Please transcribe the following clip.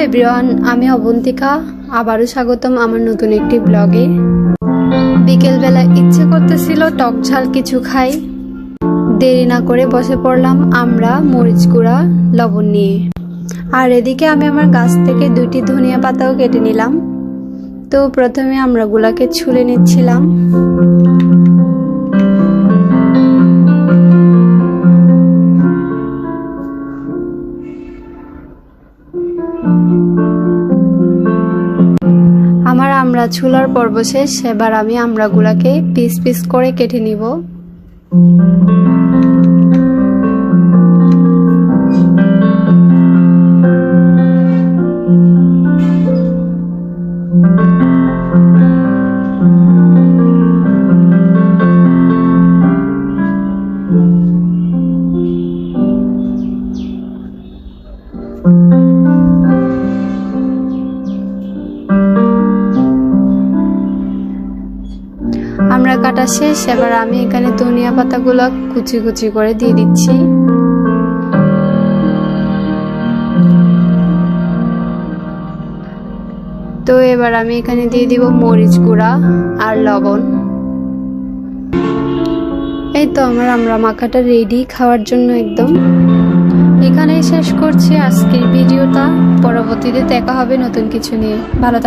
Everyone, আমি অবন্তিকা। আবারও স্বাগতম আমার নতুন একটি ব্লগে। বিকেলবেলা ইচ্ছে করতেছিল টক ঝাল কিছু খাই। দেরি না করে বসে পড়লাম আমরা মরিচ গুঁড়া লবণ নিয়ে। আর এদিকে আমি আমার গাছ থেকে 2টি ধনিয়া পাতাও কেটে নিলাম। তো প্রথমে আমরা গুলাকে ছুলে নিচ্ছিলাম। আমার আমড়া ছুলার পর্ব শেষ। এবার আমি আমড়াগুলাকে পিস পিস করে কেটে নিব। আমরা কাটা শেষ। এবার আমি এখানে ধনিয়া পাতাগুলো কুচি কুচি করে দিয়ে দিচ্ছি। তো এবার আমি এখানে দিয়ে দিব মরিচ গুঁড়া আর লবণ। এই তো আমার আমড়া মাখাটা রেডি খাওয়ার জন্য একদম। এখানেই শেষ করছি আজকের ভিডিওটা। পরবর্তীতে দেখা হবে নতুন কিছু নিয়ে। ভালো থাকবেন।